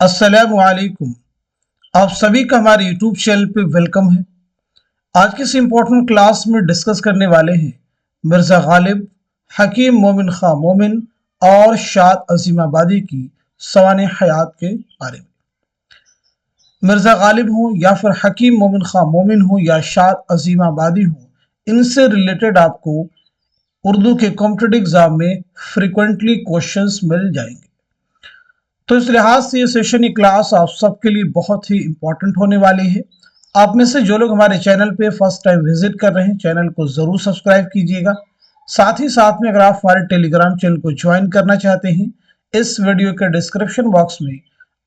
अस्सलामु अलैकुम। आप सभी का हमारे यूट्यूब चैनल पे वेलकम है। आज की इस इम्पोर्टेंट क्लास में डिस्कस करने वाले हैं मिर्ज़ा गालिब, हकीम मोमिन खां मोमिन और शाद अजीमाबादी की सवाने हयात के बारे में। मिर्ज़ा गालिब हो या फिर हकीम मोमिन खां मोमिन हो या शाद अजीमाबादी हो, इनसे रिलेटेड आपको उर्दू के कॉम्पिटिटिव एग्जाम में फ्रिक्वेंटली क्वेश्चंस मिल जाएंगे। तो इस लिहाज से ये सेशन, ये क्लास आप सबके लिए बहुत ही इंपॉर्टेंट होने वाली है। आप में से जो लोग हमारे चैनल पे फर्स्ट टाइम विजिट कर रहे हैं, चैनल को ज़रूर सब्सक्राइब कीजिएगा। साथ ही साथ में अगर आप हमारे टेलीग्राम चैनल को ज्वाइन करना चाहते हैं, इस वीडियो के डिस्क्रिप्शन बॉक्स में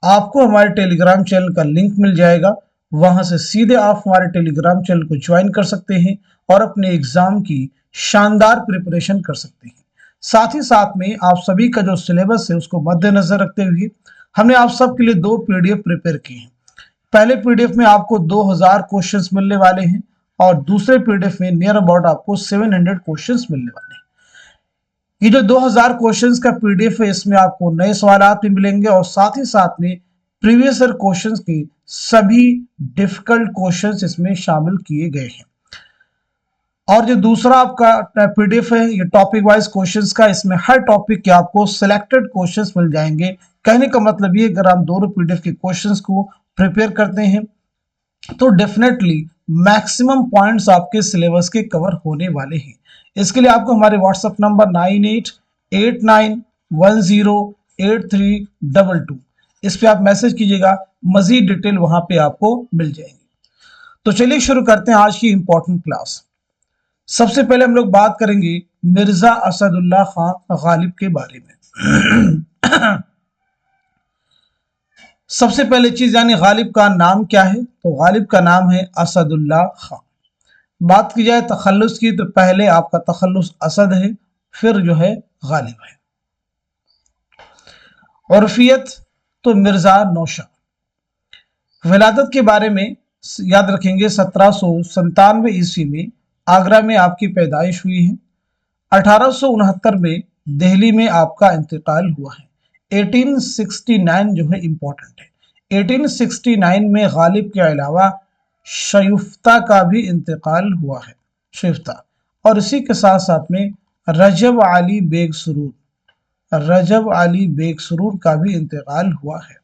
आपको हमारे टेलीग्राम चैनल का लिंक मिल जाएगा। वहां से सीधे आप हमारे टेलीग्राम चैनल को ज्वाइन कर सकते हैं और अपने एग्जाम की शानदार प्रिपरेशन कर सकते हैं। साथ ही साथ में आप सभी का जो सिलेबस है उसको मद्देनजर रखते हुए हमने आप सबके लिए 2 पीडीएफ प्रिपेयर किए हैं। पहले पीडीएफ में आपको 2000 क्वेश्चंस मिलने वाले हैं और दूसरे पीडीएफ में नियर अबाउट आपको 700 क्वेश्चंस मिलने वाले हैं। ये जो 2000 क्वेश्चंस का पीडीएफ है, इसमें आपको नए सवालात भी मिलेंगे और साथ ही साथ में प्रीवियस ईयर क्वेश्चंस के सभी डिफिकल्ट क्वेश्चंस इसमें शामिल किए गए हैं। और जो दूसरा आपका पीडीएफ है, ये टॉपिक वाइज क्वेश्चंस का, इसमें हर टॉपिक के आपको सिलेक्टेड क्वेश्चंस मिल जाएंगे। कहने का मतलब ये, अगर आप दोनों पीडीएफ के क्वेश्चंस को प्रिपेयर करते हैं तो डेफिनेटली मैक्सिमम पॉइंट्स आपके सिलेबस के कवर होने वाले हैं। इसके लिए आपको हमारे व्हाट्सएप नंबर 9889108322 इस पे आप मैसेज कीजिएगा, मजीद डिटेल वहां पे आपको मिल जाएगी। तो चलिए शुरू करते हैं आज की इंपॉर्टेंट क्लास। सबसे पहले हम लोग बात करेंगे मिर्जा असदुल्ला खां गालिब के बारे में। सबसे पहले चीज यानी गालिब का नाम क्या है, तो गालिब का नाम है असदुल्ला खां। बात की जाए तखल्लुस की, तो पहले आपका तखल्लुस असद है, फिर जो है गालिब है। उर्फियत तो मिर्जा नौशा। विलादत के बारे में याद रखेंगे, 1797 ईस्वी में आगरा में आपकी पैदाइश हुई है। 1869 में दिल्ली में आपका इंतकाल हुआ है। 1869 जो है इंपॉर्टेंट है। 1869 में गालिब के अलावा शयुफ्ता का भी इंतकाल हुआ है, शयुफ्ता, और इसी के साथ साथ में रजब अली बेग सुरूर का भी इंतकाल हुआ है।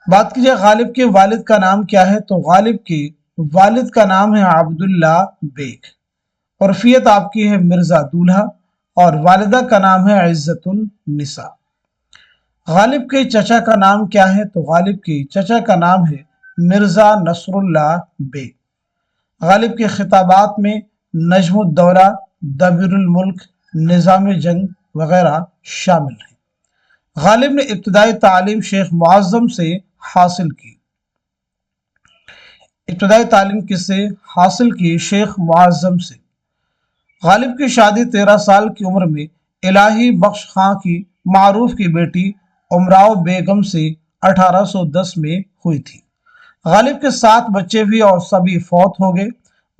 बात की जाए गालिब के वालिद का नाम क्या है, तो गालिब के वालिद का नाम है अब्दुल्ला बेग। उर्फियत आपकी है मिर्जा दूल्हा और वालिदा का नाम है इज्जतुल निसा। गालिब के चचा का नाम क्या है, तो गालिब के चचा का नाम है मिर्जा नसरुल्ला बेग। गालिब के खिताबात में नजमुद्दौला, दबीरुल मुल्क, निज़ाम जंग वगैरह शामिल हैं। गालिब ने इब्तदाई तालीम शेख मुअज़्ज़म से हासिल की। इब्तदाई तालीम किससे हासिल की? शेख मुअज़्ज़म से। गालिब की शादी 13 साल की उम्र में इलाही बख्श खां की मारूफ की बेटी उमराव बेगम से 1810 में हुई थी। गालिब के 7 बच्चे भी और सभी फौत हो गए।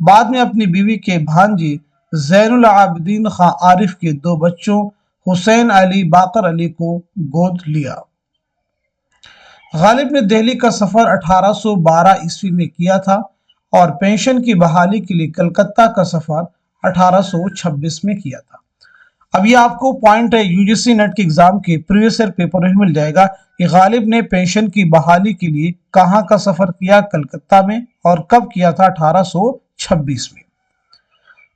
बाद में अपनी बीवी के भांजी ज़ैनुल आबिदीन खां आरिफ के 2 बच्चों हुसैन अली, बाकर अली को गोद लिया। गालिब ने दिल्ली का सफर 1812 ईस्वी में किया था और पेंशन की बहाली के लिए कलकत्ता का सफर 1826 में किया था। अब ये आपको पॉइंट है यूजीसी नेट के एग्जाम के प्रीवियस ईयर पेपर में मिल जाएगा कि गालिब ने पेंशन की बहाली के लिए कहाँ का सफर किया, कलकत्ता में, और कब किया था? 1826 में।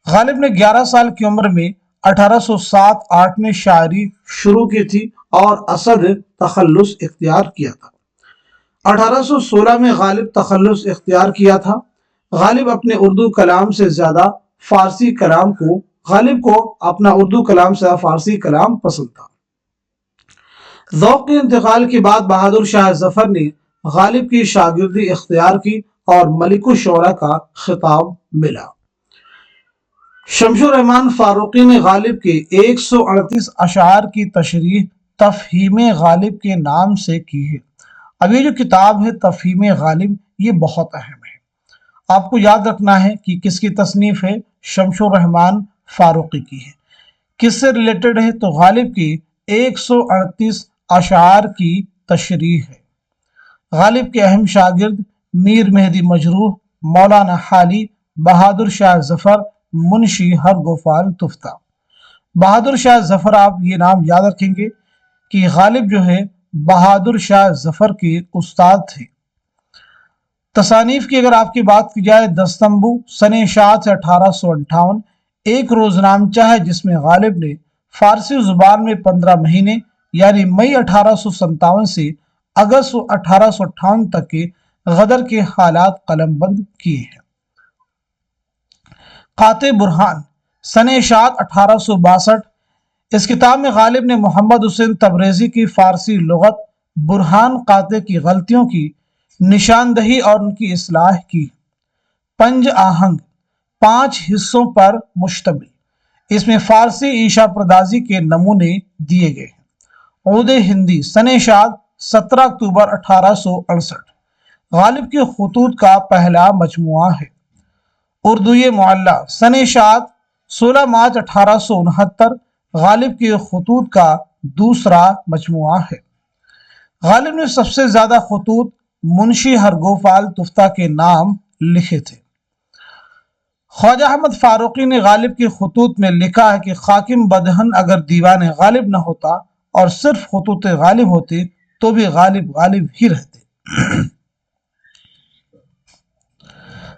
गालिब ने 11 साल की उम्र में 1807-8 में शायरी शुरू की थी और असद तखल्लुस इख्तियार किया था। 1816 में गालिब तखल्लुस इख्तियार किया था। गालिब अपने उर्दू कलाम से ज्यादा फारसी कलाम को गालिब को अपना उर्दू कलाम से फारसी कलाम पसंद था। ज़ौक़ के इंतकाल के बाद बहादुर शाह जफर ने गालिब की शागिर्दी इख्तियार की और मलिकुश शोरा का खिताब मिला। शमशुर रहमान फारूकी ने गालिब के 138 अशार की तशरीह तफहीम गालिब के नाम से की है। अब ये जो किताब है तफहीम गालिब, ये बहुत अहम है। आपको याद रखना है कि किसकी तसनीफ है? शमशुर रहमान फारूकी की है। किससे रिलेटेड है? तो गालिब की 138 अशार की तशरीह है। गालिब के अहम शागिर्द मीर मेहदी मजरूह, मौलाना हाली, बहादुर शाह जफर, मुंशी हरगोपाल तुफ्ता। बहादुर शाह जफर, आप ये नाम याद रखेंगे कि गालिब जो है बहादुर शाह जफर के उस्ताद थे। तसानीफ की अगर आपकी बात की जाए, दस्तंबू सने शात 1858 एक रोजनामचा है जिसमें गालिब ने फारसी जुबान में 15 महीने यानी मई 1857 से अगस्त 1858 तक के गदर के हालात कलमबंद किए हैं। काते बुरहान सने शात 1862, इस किताब में गालिब ने मोहम्मद हुसैन तबरेज़ी की फारसी लुगत बुरहान काते की गलतियों की निशानदही और उनकी इस्लाह की। पंज आहंग 5 हिस्सों पर मुश्तमिल, इसमें फारसी ईशा परदाजी के नमूने दिए गए हैं। उदे हिंदी सने शाद 17 अक्टूबर 1868 गालिब के खतूत का पहला मजमुआ है। उर्दू मुअल्ला सने शाद 16 मार्च 1869 गालिब के खतूत का दूसरा मजमुआ है। गालिब ने सबसे ज्यादा खतूत मुंशी हरगोपाल तुफ्ता के नाम लिखे थे। ख्वाजा अहमद फारूकी ने गालिब के खतूत में लिखा है कि खाकिम बदहन अगर दीवान गालिब न होता और सिर्फ खतूत गालिब होते तो भी गालिब गालिब ही रहते।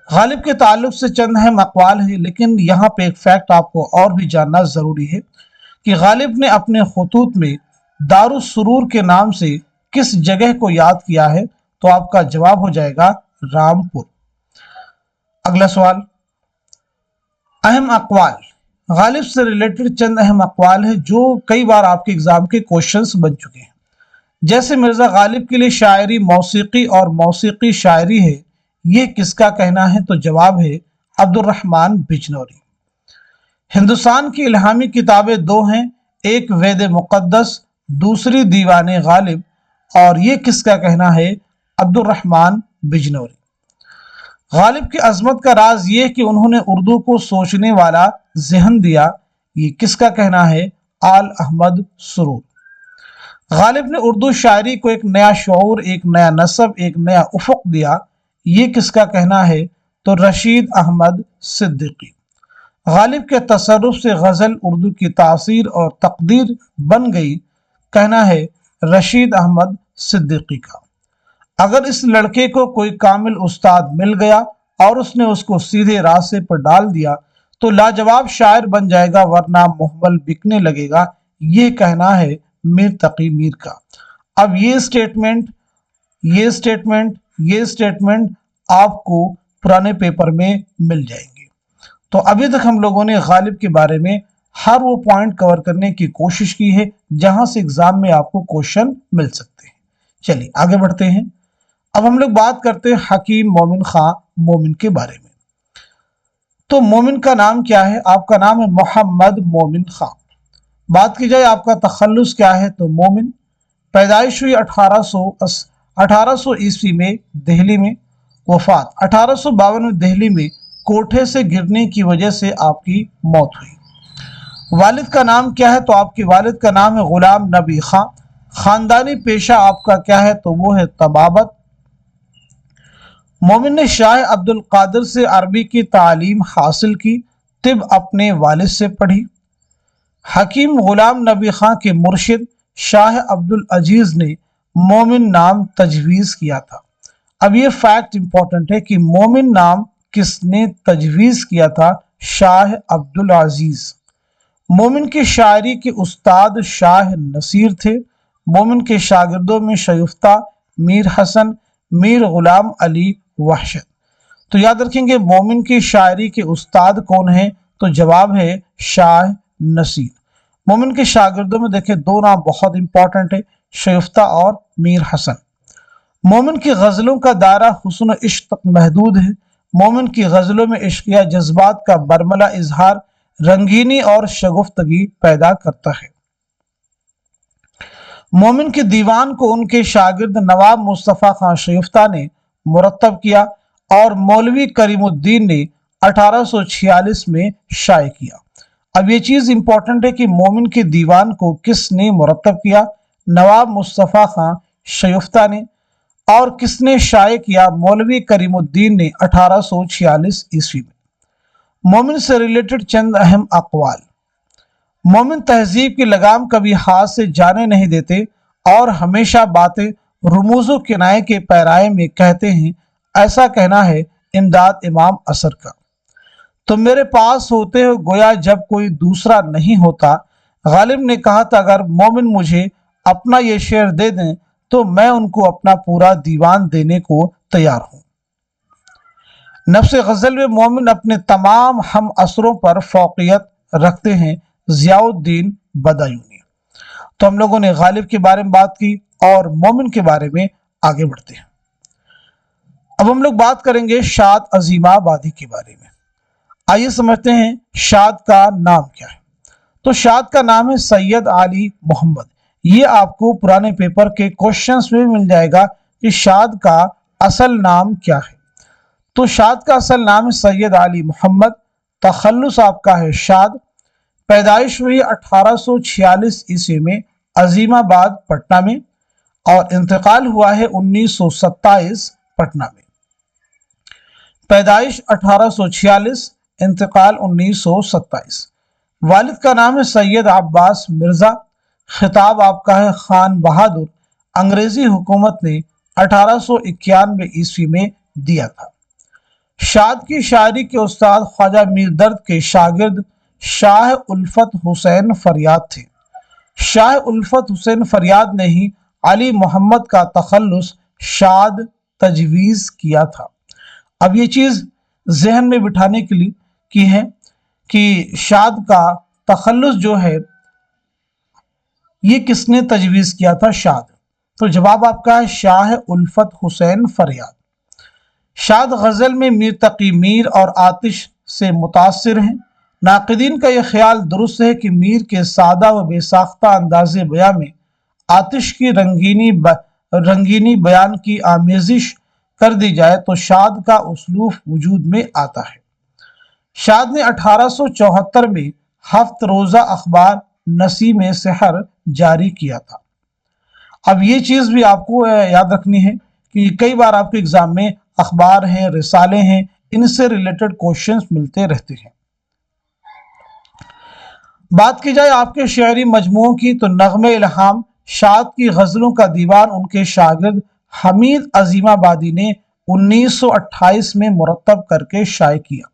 गालिब के ताल्लुक से चंद अहम अक़वाल है, लेकिन यहाँ पे एक फैक्ट आपको और भी जानना जरूरी है कि गालिब ने अपने खतूत में दारुस सुरूर के नाम से किस जगह को याद किया है, तो आपका जवाब हो जाएगा रामपुर। अगला सवाल, अहम अक़वाल, गालिब से रिलेटेड चंद अहम अक़वाल है जो कई बार आपके एग्जाम के क्वेश्चंस बन चुके हैं। जैसे मिर्जा गालिब के लिए शायरी मौसीकी और मौसीकी शायरी है, ये किसका कहना है, तो जवाब है अब्दुर्रहमान बिजनौरी। हिंदुस्तान की इल्हामी किताबें दो हैं, एक वेद मुक़द्दस, दूसरी दीवाने गालिब, और ये किसका कहना है, अब्दुर्रहमान बिजनौरी। गालिब की अजमत का राज ये कि उन्होंने उर्दू को सोचने वाला जहन दिया, ये किसका कहना है, आल अहमद सुरूर। गालिब ने उर्दू शायरी को एक नया शऊर, एक नया नस्ब, एक नया उफुक दिया, ये किसका कहना है, तो रशीद अहमद सिद्दीकी। गालिब के तसर्रुफ से गज़ल उर्दू की तासीर और तकदीर बन गई, कहना है रशीद अहमद सिद्दीकी का। अगर इस लड़के को कोई कामिल उस्ताद मिल गया और उसने उसको सीधे रास्ते पर डाल दिया तो लाजवाब शायर बन जाएगा, वरना मुहमल बिकने लगेगा, ये कहना है मीर तकी मीर का। अब ये स्टेटमेंट आपको पुराने पेपर में मिल जाएंगे। तो अभी तक हम लोगों ने गालिब के बारे में हर वो पॉइंट कवर करने की कोशिश की है जहां से एग्जाम में आपको क्वेश्चन मिल सकते हैं। चलिए आगे बढ़ते हैं। अब हम लोग बात करते हैं हकीम मोमिन खां मोमिन के बारे में। तो मोमिन का नाम क्या है, आपका नाम है मोहम्मद मोमिन खां। बात की जाए आपका तखल्लुस क्या है, तो मोमिन। पैदाइश हुई 1800 ईस्वी में दिल्ली में, वफात 1852 में दिल्ली में कोठे से गिरने की वजह से आपकी मौत हुई। वालिद का नाम क्या है, तो आपके वालिद का नाम है गुलाम नबी खां। खानदानी पेशा आपका क्या है, तो वो है तबाबत। मोमिन ने शाह अब्दुल कादिर से अरबी की तालीम हासिल की, तिब अपने वालिद से पढ़ी। हकीम गुलाम नबी खां के मुर्शिद शाह अब्दुल अजीज ने मोमिन नाम तजवीज़ किया था। अब ये फैक्ट इंपॉर्टेंट है कि मोमिन नाम किसने तजवीज़ किया था, शाह अब्दुल अजीज। मोमिन की शायरी के उस्ताद शाह नसीर थे। मोमिन के शागिर्दों में शयुफ्ता, मीर हसन, मीर गुलाम अली वहशत। तो याद रखेंगे मोमिन की शायरी के उस्ताद कौन है, तो जवाब है शाह नसीर। मोमिन के शागिर्दों में देखें दो नाम बहुत इंपॉर्टेंट है, शयुफ्ता और मीर हसन। मोमिन की गज़लों का दायरा हुस्न इश्क तक महदूद है। मोमिन की गज़लों में इश्किया जज्बात का बरमला इजहार रंगीनी और शगुफ्तगी पैदा करता है। मोमिन के दीवान को उनके शागिर्द नवाब मुस्तफ़ा खां शयुफ्ता ने मुरत्तब किया और मौलवी करीमुद्दीन ने 1846 में शाये किया। अब ये चीज़ इंपॉर्टेंट है कि मोमिन के दीवान को किसने मुरत्तब किया, नवाब मुस्तफ़ा खां شیفتہ نے، اور کس نے شائع کیا مولوی کریم الدین نے 1846 عیسوی میں۔ مومن سے ریلیٹڈ چند اہم اقوال۔ مومن تہذیب کی لگام کبھی ہاتھ سے جانے نہیں دیتے اور ہمیشہ باتیں رموز و کنایے کے پیرائے میں کہتے ہیں۔ ایسا کہنا ہے امداد امام اثر کا۔ تم میرے پاس ہوتے ہو گویا جب کوئی دوسرا نہیں ہوتا۔ غالب نے کہا تھا اگر مومن مجھے اپنا یہ شعر دے دیں تو میں ان کو اپنا پورا دیوان دینے کو تیار ہوں۔ نفس غزل میں مومن اپنے تمام ہم اثروں پر فوقیت رکھتے ہیں۔ ضیاء الدین بدایونی۔ تو ہم لوگوں نے غالب کے بارے میں بات کی اور مومن کے بارے میں آگے بڑھتے ہیں۔ اب ہم لوگ بات کریں گے شاد عظیم آبادی کے بارے میں۔ آئیے سمجھتے ہیں شاد کا نام کیا ہے۔ تو شاد کا نام ہے سید علی محمد۔ یہ آپ کو پرانے پیپر کے کوشچنز میں مل جائے گا کہ شاد کا اصل نام کیا ہے۔ تو شاد کا اصل نام ہے سید علی محمد، تخلص آپ کا ہے شاد۔ پیدائش ہوئی 1846 عیسوی میں عظیم آباد پٹنہ میں، اور انتقال ہوا ہے 1927 پٹنہ میں۔ پیدائش 1846، انتقال 1927۔ والد کا نام ہے سید عباس مرزا۔ خطاب آپ کا ہے خان بہادر۔ انگریزی حکومت نے 1891 عیسوی میں دیا تھا۔ شاد کی شاعری کے استاد خواجہ میر درد کے شاگرد شاہ الفت حسین فریاد تھے۔ شاہ الفت حسین فریاد نے ہی علی محمد کا تخلص شاد تجویز کیا تھا۔ اب یہ چیز ذہن میں بٹھانے کے لیے کی ہے کہ شاد کا تخلص جو ہے یہ کس نے تجویز کیا تھا شاد؟ تو جواب آپ کا ہے شاہ الفت حسین فریاد۔ شاد غزل میں میر تقی میر اور آتش سے متاثر ہیں۔ ناقدین کا یہ خیال درست ہے کہ میر کے سادہ و بے ساختہ انداز بیاں میں آتش کی رنگینی بیان کی آمیزش کر دی جائے تو شاد کا اسلوب وجود میں آتا ہے۔ شاد نے 1874 میں 7 روزہ اخبار نسیم سحر جاری کیا تھا۔ اب یہ چیز بھی آپ کو یاد رکھنی ہے کہ کئی بار آپ کے ایگزام میں اخبار ہیں، رسالے ہیں، ان سے ریلیٹڈ کوشچنز ملتے رہتے ہیں۔ بات کی جائے آپ کے شعری مجموعوں کی تو نغم الہام شاد کی غزلوں کا دیوان ان کے شاگرد حمید عظیم آبادی نے 1928 میں مرتب کر کے شائع کیا۔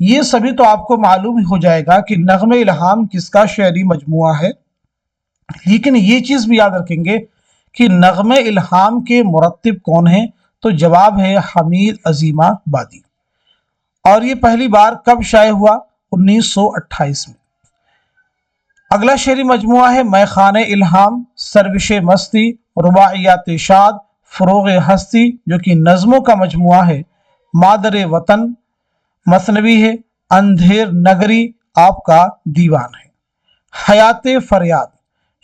یہ سبھی تو آپ کو معلوم ہو جائے گا کہ نغم الہام کس کا شعری مجموعہ ہے، لیکن یہ چیز بھی یاد رکھیں گے کہ نغم الہام کے مرتب کون ہیں؟ تو جواب ہے حمید عظیم آبادی۔ اور یہ پہلی بار کب شائع ہوا؟ 1928 میں۔ اگلا شعری مجموعہ ہے میخانہ الہام، سروش مستی، رباعیات شاد، فروغ ہستی جو کہ نظموں کا مجموعہ ہے، مادر وطن مثنوی ہے، اندھیر نگری آپ کا دیوان ہے، حیات فریاد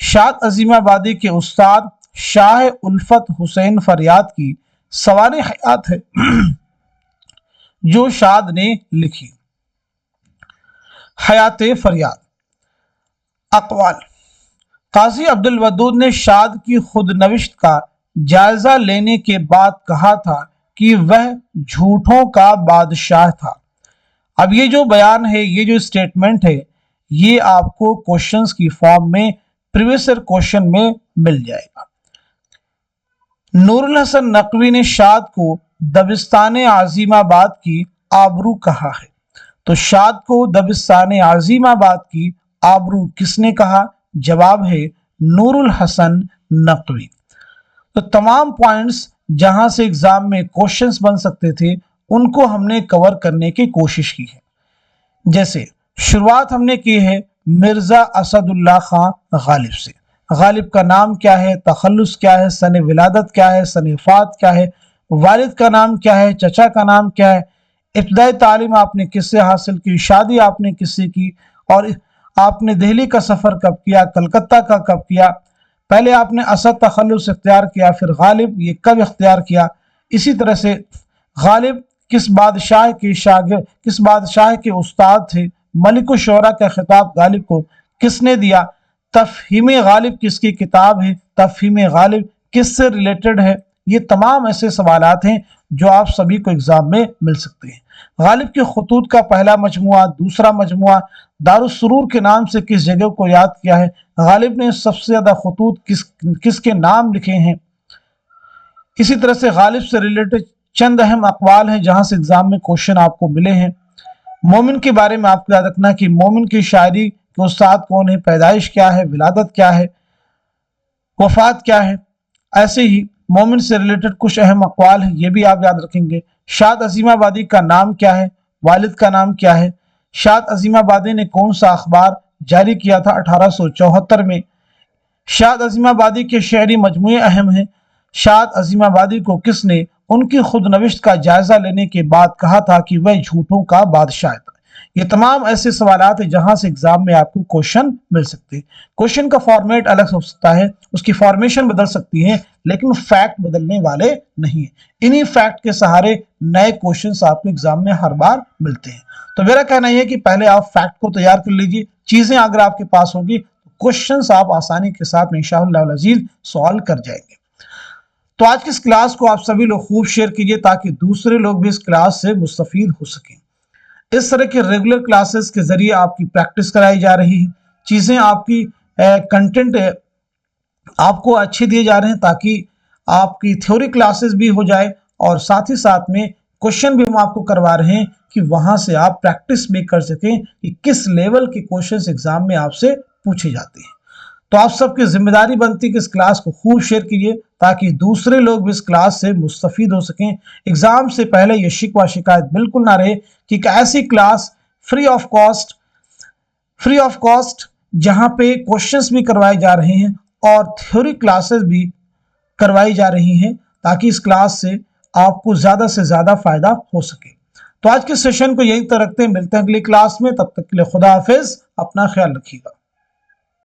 شاد عظیم آبادی کے استاد شاہ الفت حسین فریاد کی سوانح حیات ہے جو شاد نے لکھی۔ حیات فریاد۔ اقوال۔ قاضی عبدالودود نے شاد کی خود نوشت کا جائزہ لینے کے بعد کہا تھا کہ وہ جھوٹوں کا بادشاہ تھا۔ اب یہ جو بیان ہے، یہ جو اسٹیٹمنٹ ہے، یہ آپ کو کوشچنز کی فارم میں پریویس ایئر کوشچن میں مل جائے گا۔ نور الحسن نقوی نے شاد کو دبستان عظیم آباد کی آبرو کہا ہے۔ تو شاد کو دبستان عظیم آباد کی آبرو کس نے کہا؟ جواب ہے نور الحسن نقوی۔ تو تمام پوائنٹس جہاں سے ایگزام میں کوشچنز بن سکتے تھے ان کو ہم نے کور کرنے کی کوشش کی ہے۔ جیسے شروعات ہم نے کی ہے مرزا اسد اللہ خان غالب سے۔ غالب کا نام کیا ہے، تخلص کیا ہے، سن ولادت کیا ہے، سن وفات کیا ہے، والد کا نام کیا ہے، چچا کا نام کیا ہے، ابتدائی تعلیم آپ نے کس سے حاصل کی، شادی آپ نے کس سے کی، اور آپ نے دہلی کا سفر کب کیا، کلکتہ کا کب کیا، پہلے آپ نے اسد تخلص اختیار کیا، پھر غالب یہ کب اختیار کیا۔ اسی طرح سے غالب کس بادشاہ کے شاگرد، کس بادشاہ کے استاد تھے، ملک الشعراء کا خطاب غالب کو کس نے دیا، تفہیم غالب کس کی کتاب ہے، تفہیم غالب किस से रिलेटेड है, ये तमाम ऐसे सवालात हैं जो आप सभी को एग्जाम में मिल सकते हैं। गालिब के खतूत का पहला मजमुआ, दूसरा मजमुआ दारुस्सुरूर के नाम से किस जगह को याद किया है, गालिब ने सबसे ज्यादा खतूत किसके नाम लिखे हैं। इसी तरह से गालिब से रिलेटेड चंद अहम अक़वाल हैं जहां से एग्जाम में क्वेश्चन आपको मिले हैं। मोमिन के बारे में आपको याद रखना कि मोमिन की शायरी के उस्ताद कौन है, पैदाइश क्या है, विलादत क्या है, वफात क्या है। ऐसे ही मोमिन से रिलेटेड कुछ अहम अक़वाल हैं, ये भी आप याद रखेंगे। शाद अज़ीमाबादी का नाम क्या है, वालिद का नाम क्या है। शाद अज़ीमाबादी ने कौन सा अखबार जारी किया था 1874 में। शाद अज़ीमाबादी के शेरी मजमूए अहम हैं। शाद अज़ीमाबादी को किसने उनकी खुदनविश्त का जायजा लेने के बाद कहा था कि वह झूठों का बादशाह था। ये तमाम ऐसे सवालात हैं जहां से एग्जाम में आपको क्वेश्चन मिल सकते हैं। क्वेश्चन का फॉर्मेट अलग हो सकता है, उसकी फॉर्मेशन बदल सकती है, लेकिन फैक्ट बदलने वाले नहीं है। इन्हीं फैक्ट के सहारे नए क्वेश्चन आपको एग्जाम में हर बार मिलते हैं। तो मेरा कहना यह है कि पहले आप फैक्ट को तैयार कर लीजिए। चीजें अगर आपके पास होगी तो क्वेश्चन आप आसानी के साथ इंशाअल्लाह अज़ीज़ सॉल्व कर जाएंगे। तो आज की इस क्लास को आप सभी लोग खूब शेयर कीजिए ताकि दूसरे लोग भी इस क्लास से मुस्तफीद हो सकें। इस तरह के रेगुलर क्लासेस के जरिए आपकी प्रैक्टिस कराई जा रही है, चीजें आपकी कंटेंट आपको अच्छे दिए जा रहे हैं ताकि आपकी थ्योरी क्लासेस भी हो जाए और साथ ही साथ में क्वेश्चन भी हम आपको करवा रहे हैं कि वहां से आप प्रैक्टिस भी कर सकें कि किस लेवल के क्वेश्चंस एग्जाम में आपसे पूछे जाते हैं। तो आप सबकी जिम्मेदारी बनती है कि इस क्लास को खूब शेयर कीजिए ताकि दूसरे लोग भी इस क्लास से मुस्तफीद हो सकें। एग्जाम से पहले ये शिकवा शिकायत बिल्कुल ना रहे कि एक ऐसी क्लास फ्री ऑफ कॉस्ट जहां पे क्वेश्चंस भी करवाए जा रहे हैं और थ्योरी क्लासेस भी करवाई जा रही हैं ताकि इस क्लास से आपको ज्यादा से ज्यादा फायदा हो सके। तो आज के सेशन को यहीं तक रखते हैं, मिलते हैं अगली क्लास में। तब तक के लिए खुदा हाफिज, अपना ख्याल रखिएगा।